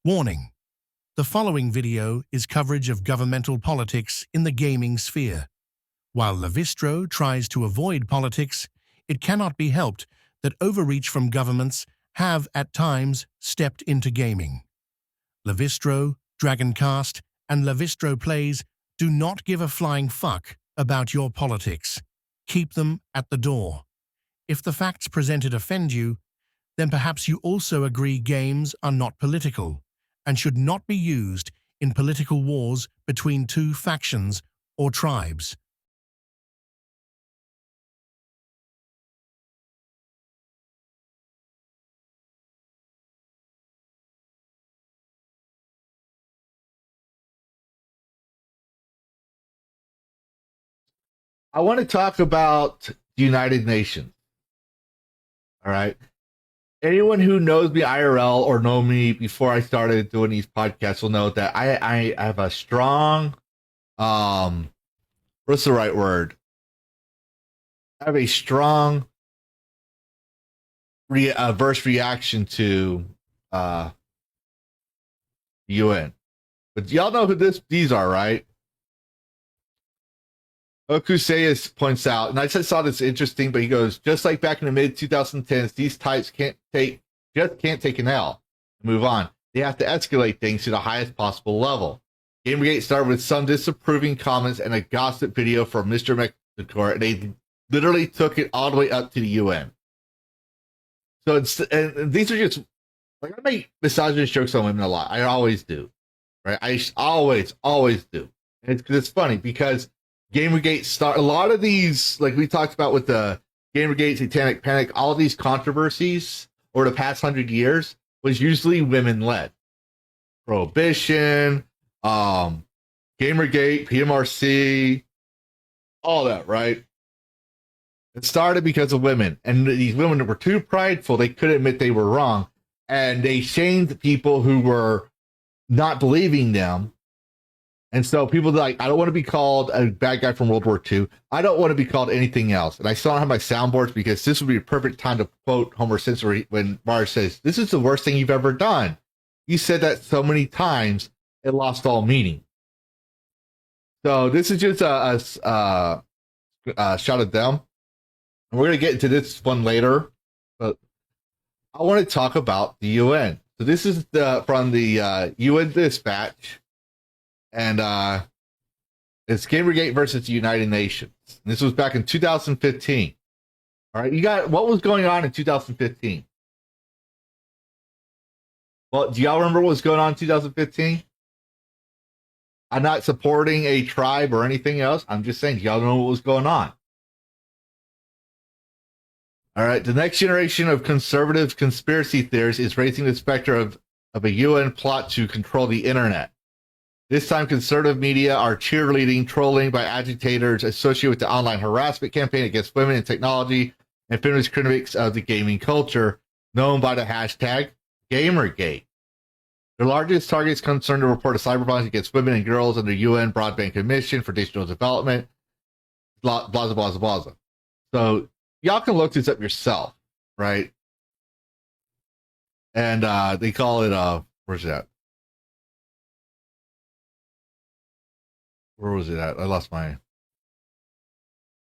Warning: the following video is coverage of governmental politics in the gaming sphere. While Lavistro tries to avoid politics, it cannot be helped that overreach from governments have, at times, stepped into gaming. Lavistro, Dragoncast, and Lavistro Plays do not give a flying fuck about your politics. Keep them at the door. If the facts presented offend you, then perhaps you also agree games are not political and should not be used in political wars between two factions or tribes. I want to talk about the United Nations. All right. Anyone who knows me IRL or know me before I started doing these podcasts will know that I have a strong, what's the right word? I have a strong adverse reaction to UN. But y'all know who these are, right? Okuseyas points out, and I just saw this interesting, but he goes, just like back in the mid 2010s, these types can't take an L and move on. They have to escalate things to the highest possible level. Gamergate started with some disapproving comments and a gossip video from Mr. Mexico, and they literally took it all the way up to the UN. So and these are just like, I make misogynist jokes on women a lot. I always do, right? I always do. And it's funny because Gamergate a lot of these, like we talked about with the Gamergate, Satanic Panic, all these controversies over the past 100 years was usually women-led. Prohibition, Gamergate, PMRC, all that, right? It started because of women, and these women were too prideful; they couldn't admit they were wrong, and they shamed people who were not believing them. And so people are like, I don't want to be called a bad guy from World War II. I don't want to be called anything else. And I still don't have my soundboards because this would be a perfect time to quote Homer Simpson when Marge says, "This is the worst thing you've ever done." You said that so many times, it lost all meaning. So this is just a shot at them. And we're going to get into this one later. But I want to talk about the UN. So this is from the UN Dispatch. And it's Gamergate versus the United Nations. And this was back in 2015. All right, you got what was going on in 2015? Well, do y'all remember what was going on in 2015? I'm not supporting a tribe or anything else. I'm just saying, do y'all know what was going on? All right, the next generation of conservative conspiracy theorists is raising the specter of a UN plot to control the internet. This time, conservative media are cheerleading trolling by agitators associated with the online harassment campaign against women in technology and feminist critics of the gaming culture, known by the hashtag Gamergate. The largest targets concerned to report of cyber violence against women and girls under UN Broadband Commission for Digital Development, blah, blah, blah, blah, blah. So y'all can look this up yourself, right? And they call it, where's that? Where was it at? I lost my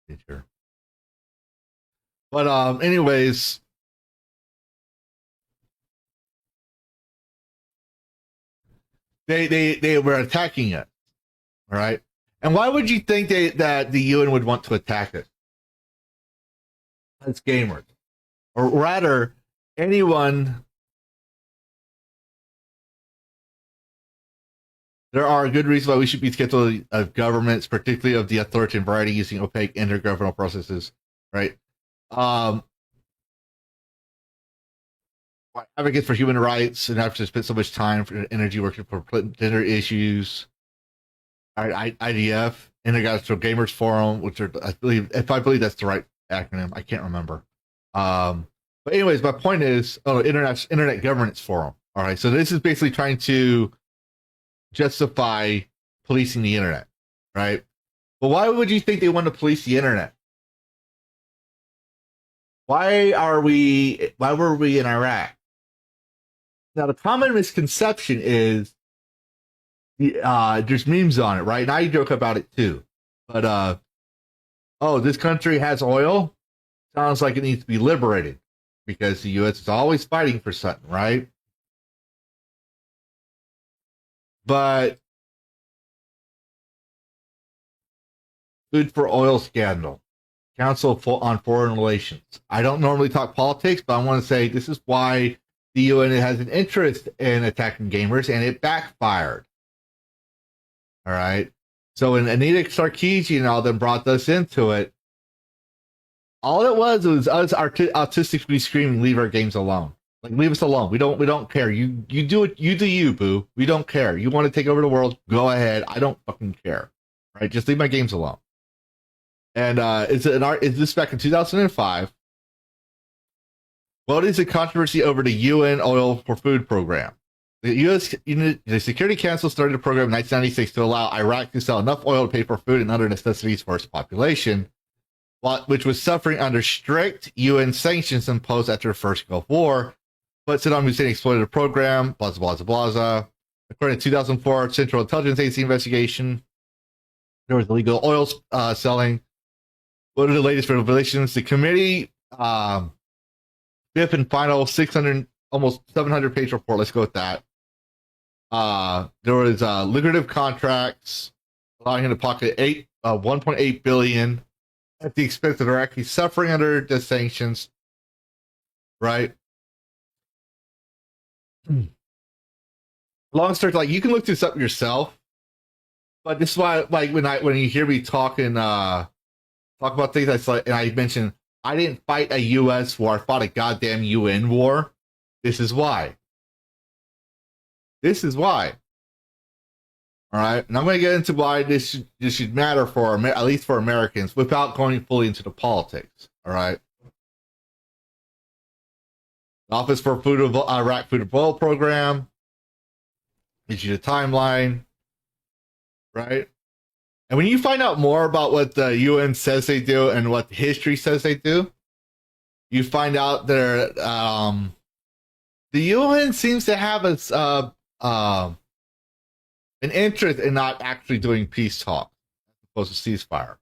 picture. But anyways, they were attacking it. All right. And why would you think that the UN would want to attack it? It's gamers. Or rather, anyone. There are good reasons why we should be skeptical of governments, particularly of the authoritarian variety, using opaque intergovernmental processes, right? Advocates for human rights and have to spend so much time for energy working for gender issues. IDF, International Gamers Forum, which are, I believe that's the right acronym. I can't remember. But anyways, my point is, Internet Governance Forum. All right, so this is basically trying to justify policing the internet, right? But why would you think they want to police the internet? Why were we in Iraq? Now, the common misconception is there's memes on it, right? And I joke about it too. But, oh, this country has oil? Sounds like it needs to be liberated because the U.S. is always fighting for something, right? But food for oil scandal. Council on Foreign Relations. I don't normally talk politics, but I want to say this is why the UN has an interest in attacking gamers, and it backfired. All right. So when Anita Sarkeesian and all them brought us into it, all it was us autistically screaming, "Leave our games alone! Like, leave us alone. We don't care. You do it. You do you, boo. We don't care. You want to take over the world? Go ahead. I don't fucking care. Right? Just leave my games alone." And is this back in 2005? What is the controversy over the UN Oil for Food program? The Security Council started a program in 1996 to allow Iraq to sell enough oil to pay for food and other necessities for its population, which was suffering under strict UN sanctions imposed after the first Gulf War. But Saddam Hussein exploited the program, blah, blah, blah, blah, blah. According to 2004 Central Intelligence Agency investigation, there was illegal oil selling. What are the latest revelations? The committee, fifth and final 600, almost 700-page report. Let's go with that. There was lucrative contracts allowing him to pocket 1.8 billion at the expense of Iraqis suffering under the sanctions. Right. Long story, like, you can look this up yourself, but this is why, like, when you hear me talking, talk about things, and I mentioned I didn't fight a U.S. war, I fought a goddamn UN war. This is why. This is why. All right, and I'm going to get into why this should matter for at least for Americans without going fully into the politics. All right. The Office for Iraq Food of Oil Program issued a timeline, right? And when you find out more about what the UN says they do and what history says they do, you find out that the UN seems to have an interest in not actually doing peace talk as opposed to ceasefire.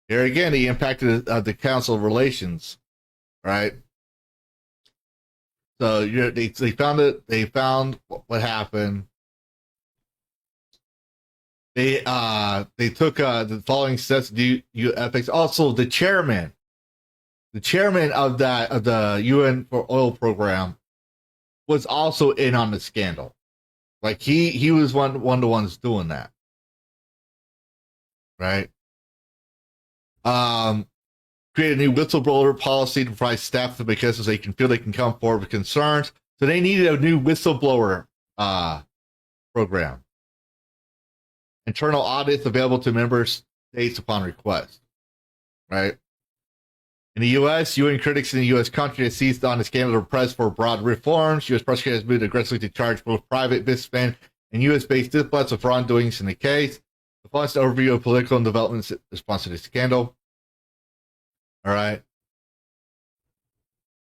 Here again, the impact of the Council of Relations, right? So they found it. They found what happened. They took the following steps to do ethics. Also, the chairman of the UN for Oil program was also in on the scandal. Like he was one of the ones doing that. Right. Create a new whistleblower policy to provide staff because they can feel they can come forward with concerns. So they needed a new whistleblower program. Internal audits available to member states upon request. Right. In the U.S., UN critics in the U.S. country have seized on the scandal of press for broad reforms. U.S. prosecutors have moved aggressively to charge both private businessmen and U.S.-based diplomats with wrongdoings in the case. The following overview of political and development response to the scandal. All right.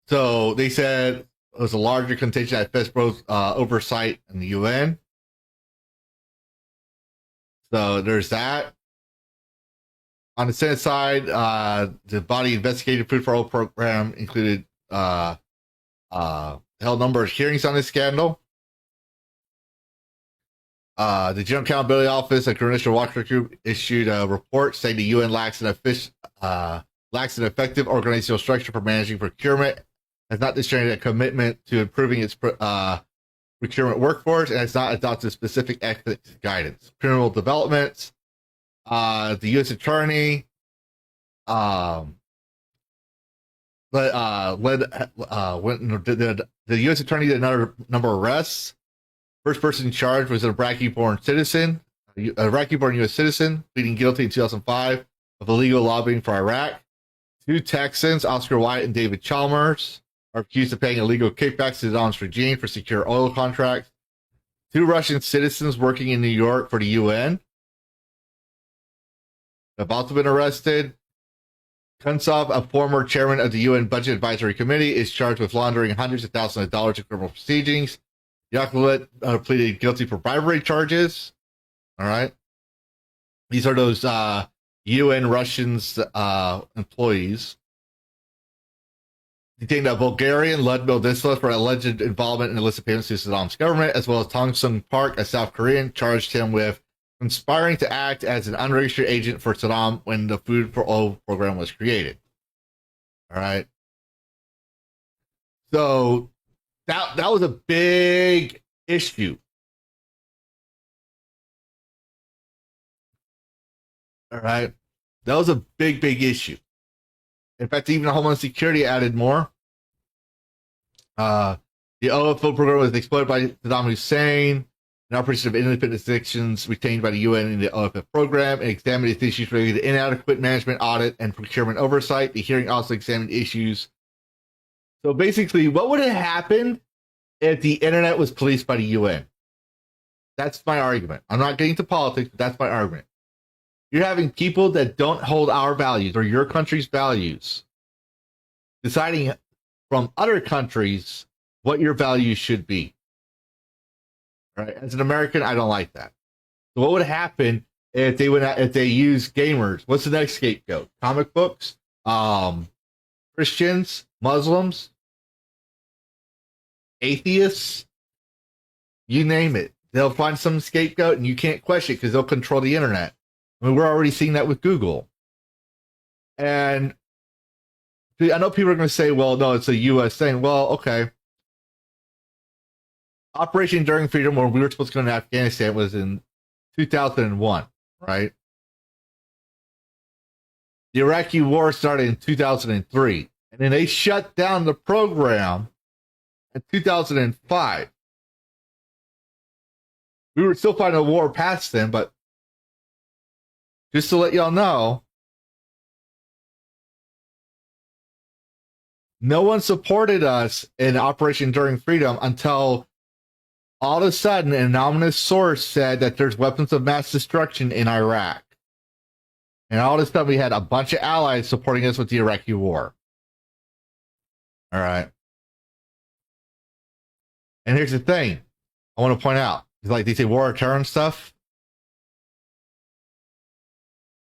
So they said it was a larger contingent at FESPRO's oversight in the UN. So there's that. On the Senate side, the body investigated Food for Oil program included held a number of hearings on this scandal. The General Accountability Office and Congressional Watchdog Group issued a report saying the UN lacks an effective organizational structure for managing procurement, has not demonstrated a commitment to improving its procurement workforce, and has not adopted specific ethics guidance. Criminal developments. The U.S. Attorney the U.S. Attorney did another number of arrests. First person charged was an Iraqi-born citizen, Iraqi-born U.S. citizen, pleading guilty in 2005 of illegal lobbying for Iraq. 2 Texans, Oscar Wyatt and David Chalmers, are accused of paying illegal kickbacks to the Saddam's regime for secure oil contracts. 2 Russian citizens working in New York for the UN have also been arrested. Kunsov, a former chairman of the UN Budget Advisory Committee, is charged with laundering hundreds of thousands of dollars in criminal proceedings. Yakulit pleaded guilty for bribery charges. All right. These are those UN Russians employees. Detained a Bulgarian, Ludmil Disla, for alleged involvement in illicit payments to Saddam's government, as well as Tong Sung Park, a South Korean, charged him with conspiring to act as an unregistered agent for Saddam when the Food for All program was created. All right. So that was a big issue. All right. That was a big issue. In fact, even Homeland Security added more. The OFO program was exploited by Saddam Hussein, an operation of independent sections retained by the UN in the OFF program, and examined its issues related to inadequate management, audit, and procurement oversight. The hearing also examined issues. So basically, what would have happened if the internet was policed by the UN? That's my argument. I'm not getting to politics, but that's my argument. You're having people that don't hold our values or your country's values deciding from other countries what your values should be. Right? As an American, I don't like that. So what would happen if they use gamers? What's the next scapegoat? Comic books, Christians, Muslims, atheists, you name it. They'll find some scapegoat and you can't question it because they'll control the internet. I mean, we're already seeing that with Google. And I know people are going to say, well, no, it's a U.S. thing. Well, okay. Operation Enduring Freedom, when we were supposed to go to Afghanistan, was in 2001, right? The Iraqi war started in 2003. And then they shut down the program in 2005. We were still fighting a war past then, but just to let y'all know, no one supported us in Operation Enduring Freedom until all of a sudden an anonymous source said that there's weapons of mass destruction in Iraq. And all of a sudden we had a bunch of allies supporting us with the Iraqi war. All right. And here's the thing I want to point out. Like they say war on terror and stuff.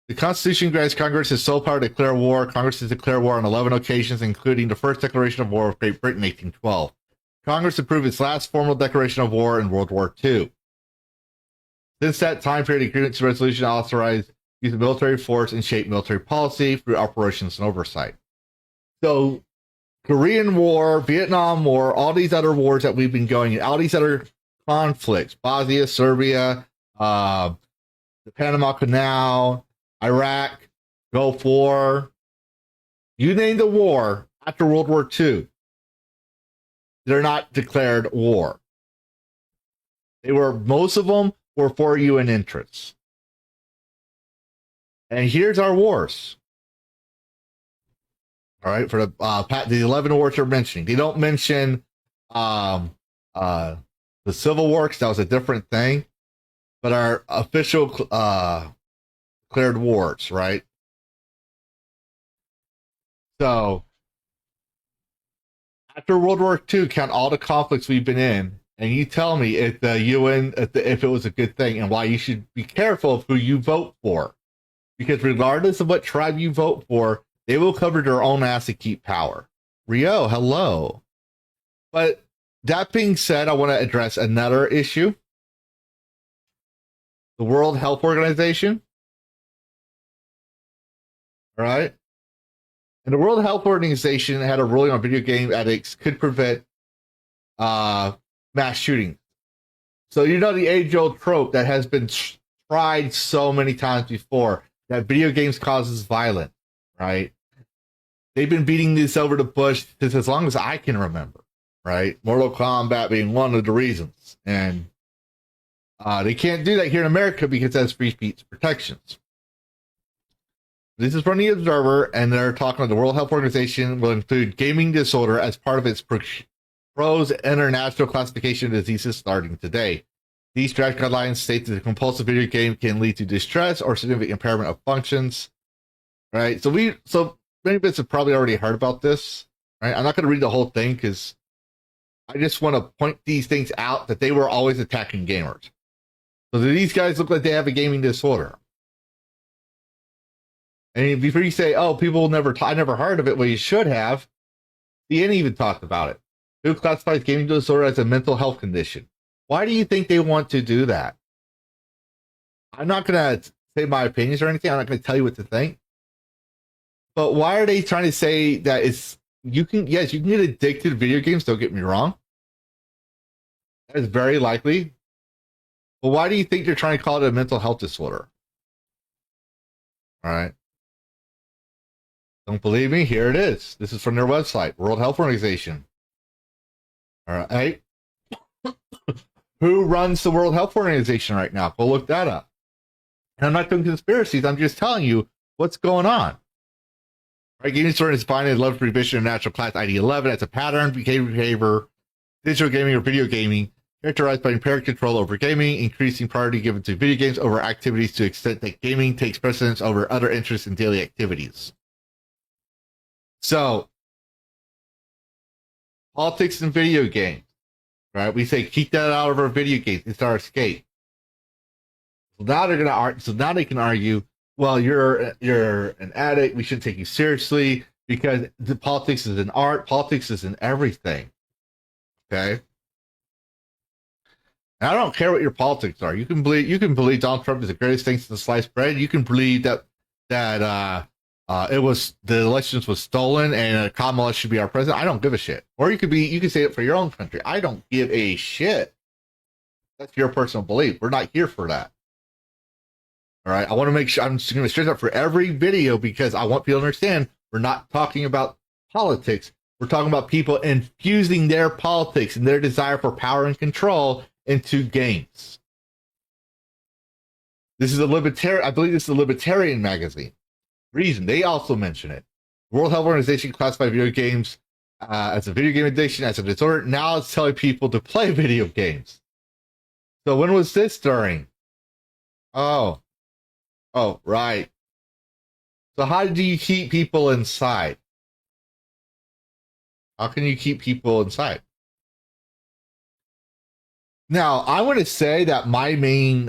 The Constitution grants Congress its sole power to declare war. Congress has declared war on 11 occasions, including the first declaration of war with Great Britain in 1812. Congress approved its last formal declaration of war in World War II. Since that time period, agreements and resolution authorized use of military force and shape military policy through operations and oversight. So, Korean War, Vietnam War, all these other wars that we've been going in, all these other conflicts, Bosnia, Serbia, the Panama Canal, Iraq, Gulf War, you name the war after World War II, they're not declared war. Most of them were for UN interests. And here's our wars. All right, for the 11 wars they're mentioning. They don't mention the Civil War, because that was a different thing. But our official declared wars, right? So, after World War II, count all the conflicts we've been in, and you tell me if the UN, if it was a good thing, and why you should be careful of who you vote for. Because regardless of what tribe you vote for, they will cover their own ass to keep power. Rio, hello. But that being said, I want to address another issue. The World Health Organization. All right. And the World Health Organization had a ruling on video game addicts could prevent mass shootings. So you know the age-old trope that has been tried so many times before, that video games causes violence, right? They've been beating this over the bush since as long as I can remember, right? Mortal Kombat being one of the reasons. And they can't do that here in America because that's free speech protections. This is from the Observer, and they're talking about the World Health Organization will include gaming disorder as part of its PROS International Classification of Diseases starting today. These draft guidelines state that the compulsive video game can lead to distress or significant impairment of functions. Right? So many of us have probably already heard about this, right? I'm not going to read the whole thing because I just want to point these things out that they were always attacking gamers. So do these guys look like they have a gaming disorder? And before you say, "Oh, people I never heard of it," well, you should have. The N even talked about it. Who classifies gaming disorder as a mental health condition? Why do you think they want to do that? I'm not going to say my opinions or anything. I'm not going to tell you what to think. But why are they trying to say that you can get addicted to video games, don't get me wrong. That is very likely. But why do you think they're trying to call it a mental health disorder? All right. Don't believe me? Here it is. This is from their website, World Health Organization. All right. Who runs the World Health Organization right now? Go look that up. And I'm not doing conspiracies. I'm just telling you what's going on. Right, gaming disorder is defined as level prohibition of natural class ID 11 as a pattern, behavior, digital gaming or video gaming, characterized by impaired control over gaming, increasing priority given to video games over activities to the extent that gaming takes precedence over other interests in daily activities. So, politics and video games, right? We say keep that out of our video games. It's our escape. So now they're going to argue. So now they can argue, well, you're an addict. We shouldn't take you seriously because the politics is in art. Politics is in everything. Okay. And I don't care what your politics are. You can believe Donald Trump is the greatest thing since sliced bread. You can believe that it was the elections was stolen and Kamala should be our president. I don't give a shit. Or you can say it for your own country. I don't give a shit. That's your personal belief. We're not here for that. All right. I want to make sure I'm just going to stress up for every video because I want people to understand we're not talking about politics. We're talking about people infusing their politics and their desire for power and control into games. This is a libertarian. I believe this is a libertarian magazine. Reason they also mention it. World Health Organization classified video games as a video game addiction, as a disorder. Now it's telling people to play video games. So when was this during? Oh, right. So how do you keep people inside? How can you keep people inside? Now, I want to say that my main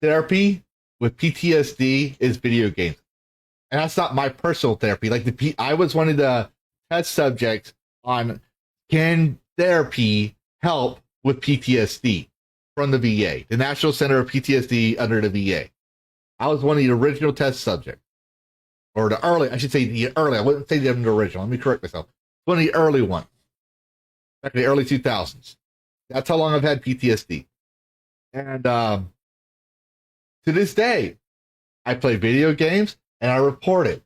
therapy with PTSD is video games. And that's not my personal therapy. Like I was one of the test subjects on can therapy help with PTSD from the VA, the National Center of PTSD under the VA. I was one of the original test subjects. Or the early, I should say the early, I wouldn't say the original. Let me correct myself. One of the early ones. Back in the early 2000s. That's how long I've had PTSD. And to this day, I play video games and I report it.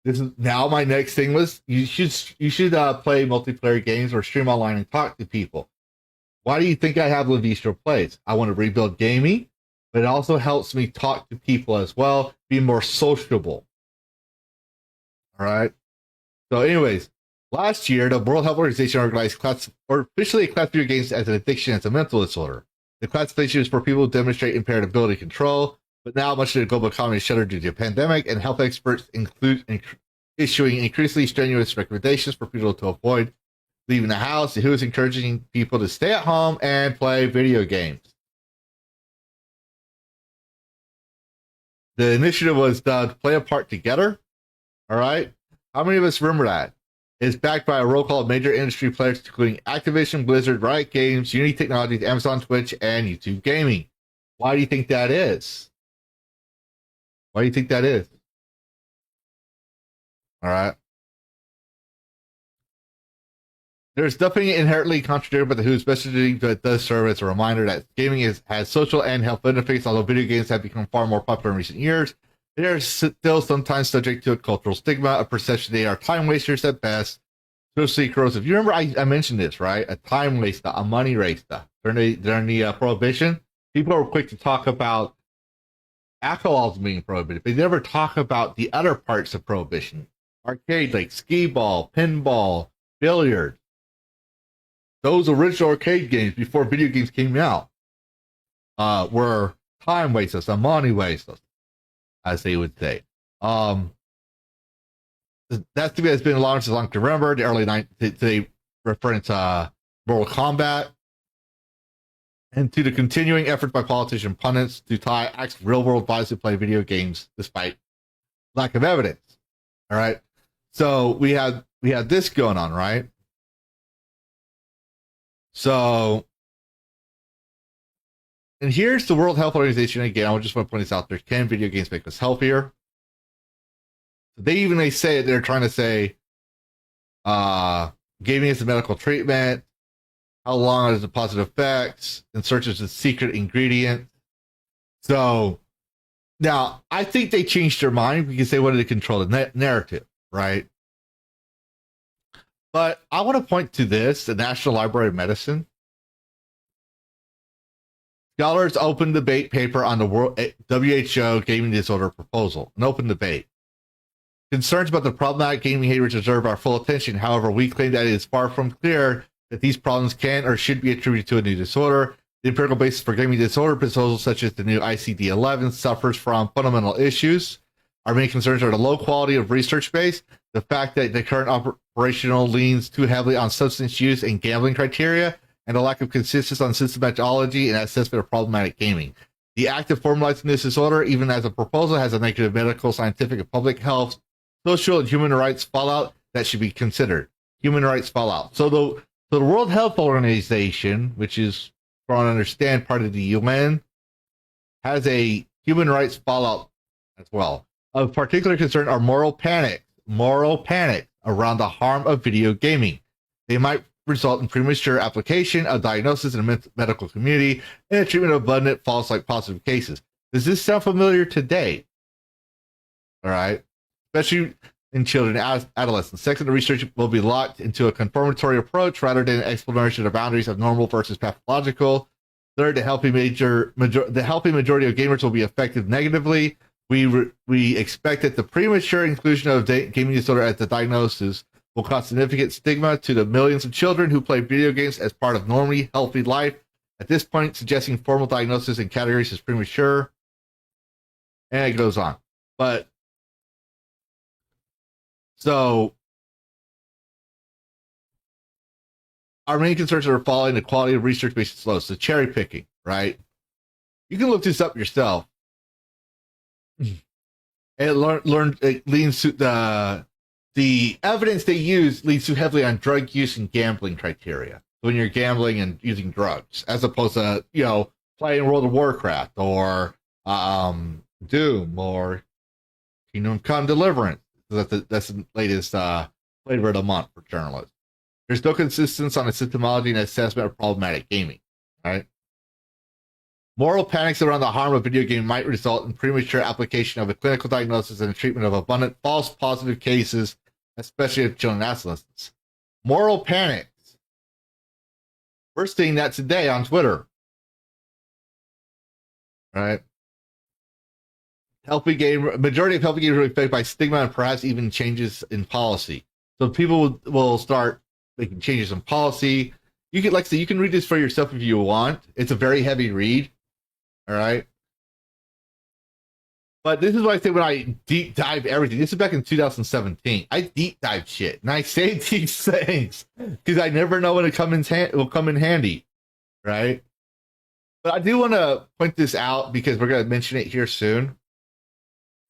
This is now my next thing was you should play multiplayer games or stream online and talk to people. Why do you think I have Lavistro Plays? I want to rebuild gaming, but it also helps me talk to people as well, be more sociable. All right. So, anyways, last year, the World Health Organization organized officially classified video games as an addiction as a mental disorder. The classification is for people who demonstrate impaired ability to control, but now much of the global economy is shuttered due to the pandemic, and health experts include issuing increasingly strenuous recommendations for people to avoid leaving the house. Who is encouraging people to stay at home and play video games. The initiative was to play a part together. All right. How many of us remember that? It's backed by a roll call of major industry players, including Activision, Blizzard, Riot Games, Unity Technologies, Amazon, Twitch, and YouTube Gaming. Why do you think that is? Why do you think that is? All right. There's nothing inherently contradictory about the WHO's messaging, but it does serve as a reminder that gaming has social and health benefits. Although video games have become far more popular in recent years, they are still sometimes subject to a cultural stigma, a perception they are time wasters at best, socially corrosive. You remember I mentioned this, right? A time waster, a money waster. During the Prohibition, people are quick to talk about alcohol being prohibited, but they never talk about the other parts of Prohibition. Arcade, like skee-ball, pinball, billiards. Those original arcade games before video games came out were time wasters, and money wasters, as they would say. that to me has been launched as long as I remember. The early 90s, they reference Mortal Kombat, and to the continuing effort by politician pundits to tie acts real world violence to play video games despite lack of evidence. All right. So we had this going on, right? So, and here's the World Health Organization again. I just want to point this out there. Can video games make us healthier? They say they're trying to say gaming is a medical treatment. How long is the positive effects? And searches the secret ingredient. So now I think they changed their mind because they wanted to control the narrative, right? But I want to point to this, the National Library of Medicine. Scholars open debate paper on the WHO gaming disorder proposal, an open debate. Concerns about the problematic gaming behavior deserve our full attention. However, we claim that it is far from clear that these problems can or should be attributed to a new disorder. The empirical basis for gaming disorder proposals, such as the new ICD-11, suffers from fundamental issues. Our main concerns are the low quality of research base, the fact that the current operational leans too heavily on substance use and gambling criteria, and the lack of consistency on symptomatology and assessment of problematic gaming. The act of formalizing this disorder, even as a proposal, has a negative medical, scientific, and public health, social, and human rights fallout that should be considered. Human rights fallout. So the World Health Organization, which is, for I understand, part of the UN, has a human rights fallout as well. Of particular concern are moral panic around the harm of video gaming. They might result in premature application of diagnosis in the medical community and the treatment of abundant false positive cases. Does this sound familiar today? All right. Especially in children and adolescents. Second, the research will be locked into a confirmatory approach rather than an exploration of the boundaries of normal versus pathological. Third, the healthy majority of gamers will be affected negatively. We expect that the premature inclusion of gaming disorder as the diagnosis will cause significant stigma to the millions of children who play video games as part of normally healthy life. At this point, suggesting formal diagnosis in categories is premature. And it goes on. But so our main concerns are following the quality of research based slow. So cherry picking, right? You can look this up yourself. It leans to the evidence they use leads too heavily on drug use and gambling criteria. When you're gambling and using drugs, as opposed to playing World of Warcraft or Doom or Kingdom Come Deliverance. That's the latest flavor of the month for journalists. There's no consistency on the symptomology and assessment of problematic gaming. Right? Moral panics around the harm of video gaming might result in premature application of a clinical diagnosis and the treatment of abundant false positive cases, especially of children and adolescents. Moral panics. We're seeing that today on Twitter. Right? Majority of healthy gamers are affected by stigma and perhaps even changes in policy. So people will start making changes in policy. You can, like I said, you can read this for yourself if you want. It's a very heavy read. All right. But this is what I say when I deep dive everything. This is back in 2017. I deep dive shit. And I say these things because I never know when it will come in handy. Right? But I do want to point this out because we're going to mention it here soon.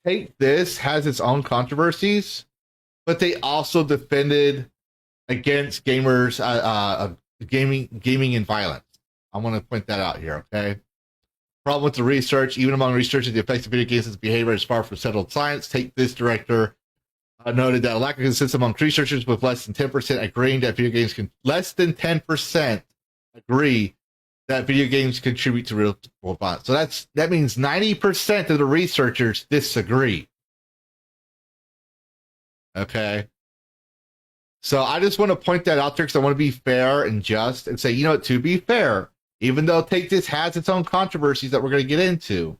Take This has its own controversies, but they also defended against gamers, gaming and violence. I want to point that out here, okay? Problem with the research, even among researchers, the effects of video games' behavior is far from settled science. Take This director noted that a lack of consensus among researchers with less than 10% agreeing that video games can less than 10% agree that video games contribute to real world violence. So that means 90% of the researchers disagree. Okay. So I just want to point that out there because I want to be fair and just and say, to be fair, even though Take This has its own controversies that we're going to get into,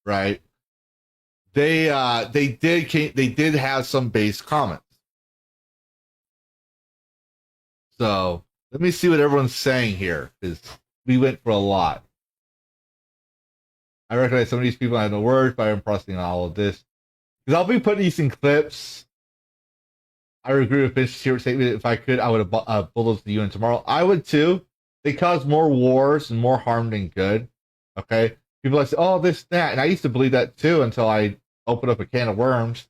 right? They did have some base comments. So let me see what everyone's saying here, because we went for a lot. I recognize some of these people have no words, but I'm processing all of this. Because I'll be putting these in clips. I would agree with Ben's statement. If I could, I would have bulldozed the UN tomorrow. I would too. They cause more wars and more harm than good. Okay, people like say, "Oh, this, that," and I used to believe that too until I opened up a can of worms.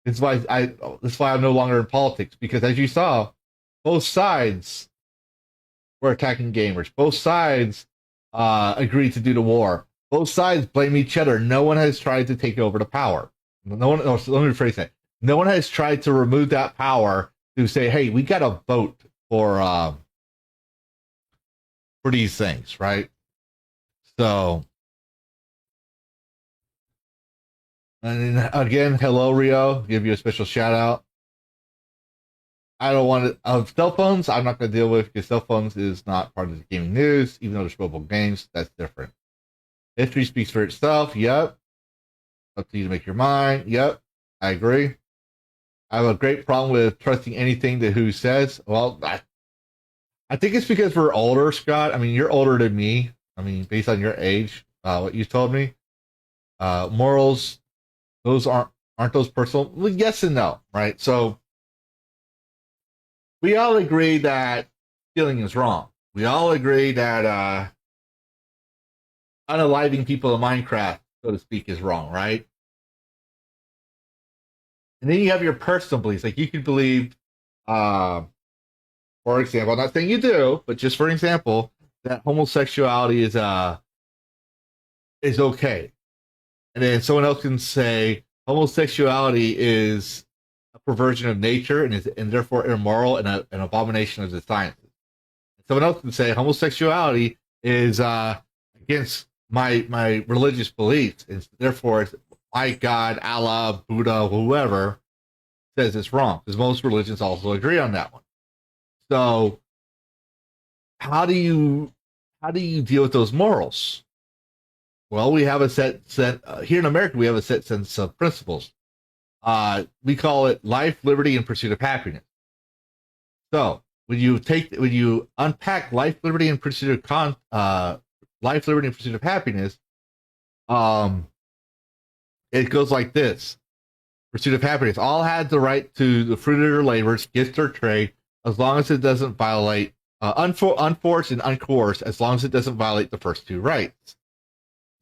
That's why I'm no longer in politics, because as you saw, both sides were attacking gamers. Both sides agreed to do the war. Both sides blame each other. No one has tried to take over the power. No one. Let me rephrase that. No one has tried to remove that power to say, "Hey, we got to vote for these things," right? So, and then, again, hello Rio. Give you a special shout out. I don't want to. Cell phones, I'm not going to deal with, because cell phones is not part of the gaming news, even though there's mobile games. That's different. History speaks for itself. Yep. Up to you to make your mind. Yep. I agree. I have a great problem with trusting anything that who says. Well, I think it's because we're older, Scott. I mean, you're older than me. I mean, based on your age, what you told me. Morals, those aren't those personal? Well, yes and no, right? So we all agree that stealing is wrong. We all agree that unaliving people in Minecraft, so to speak, is wrong, right? And then you have your personal beliefs. Like, you could believe, for example, I'm not saying you do, but just for example, that homosexuality is okay. And then someone else can say homosexuality is a perversion of nature and therefore immoral and an abomination of the sciences. Someone else can say homosexuality is against my religious beliefs, and therefore it's my God, Allah, Buddha, whoever says it's wrong, because most religions also agree on that one. So how do you deal with those morals? Well, we have a set here in America. We have a set sense of principles. We call it life, liberty, and pursuit of happiness. So when you unpack life, liberty, and pursuit of life, liberty, and pursuit of happiness, it goes like this: pursuit of happiness. All had the right to the fruit of their labors, gift or trade, as long as it doesn't violate unforced and uncoerced, as long as it doesn't violate the first two rights.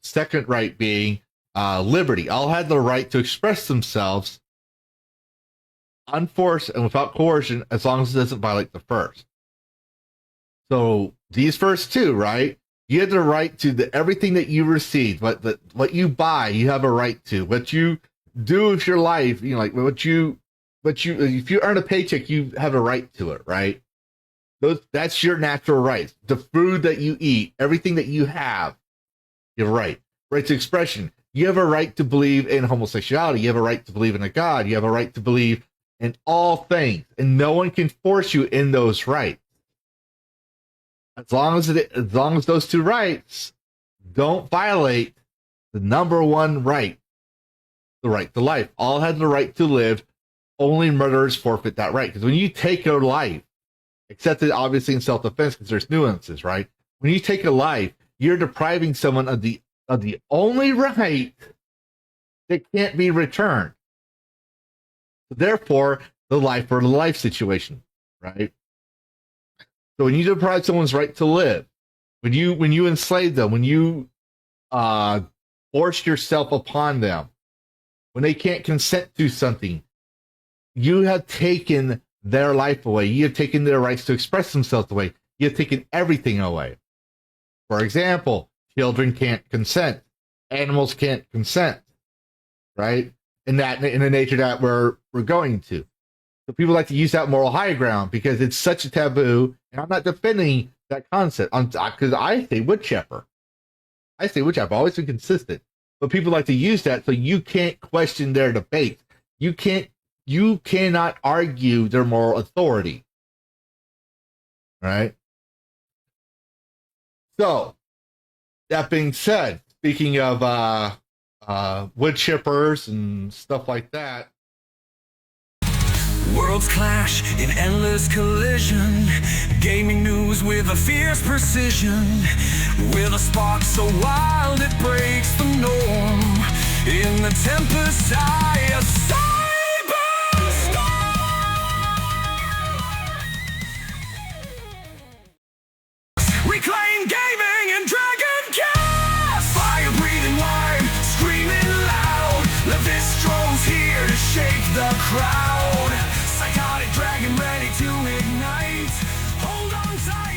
Second right being liberty. All had the right to express themselves unforced and without coercion, as long as it doesn't violate the first. So these first two, right? You have the right to everything that you receive, what you buy, you have a right to. What you do with your life, like if you earn a paycheck, you have a right to it, right? That's your natural rights. The food that you eat, everything that you have, you have a right. Right to expression. You have a right to believe in homosexuality. You have a right to believe in a God. You have a right to believe in all things, and no one can force you in those rights. As long as those two rights don't violate the number one right, the right to life. All had the right to live. Only murderers forfeit that right. Because when you take a life, except that obviously in self-defense, because there's nuances, right? When you take a life, you're depriving someone of the only right that can't be returned. Therefore, the life or the life situation, right? So when you deprive someone's right to live, when you enslave them, when you force yourself upon them, when they can't consent to something, you have taken their life away. You have taken their rights to express themselves away. You have taken everything away. For example, children can't consent. Animals can't consent, right? In the nature that we're going to. So people like to use that moral high ground because it's such a taboo. And I'm not defending that concept because I say wood chipper. I've always been consistent. But people like to use that so you can't question their debate. You cannot argue their moral authority. Right? So, that being said, speaking of wood chippers and stuff like that. Worlds clash in endless collision. Gaming news with a fierce precision. With a spark so wild it breaks the norm. In the tempest eye, a cyberstorm. crowd. Psychotic dragon ready to ignite. Hold on tight.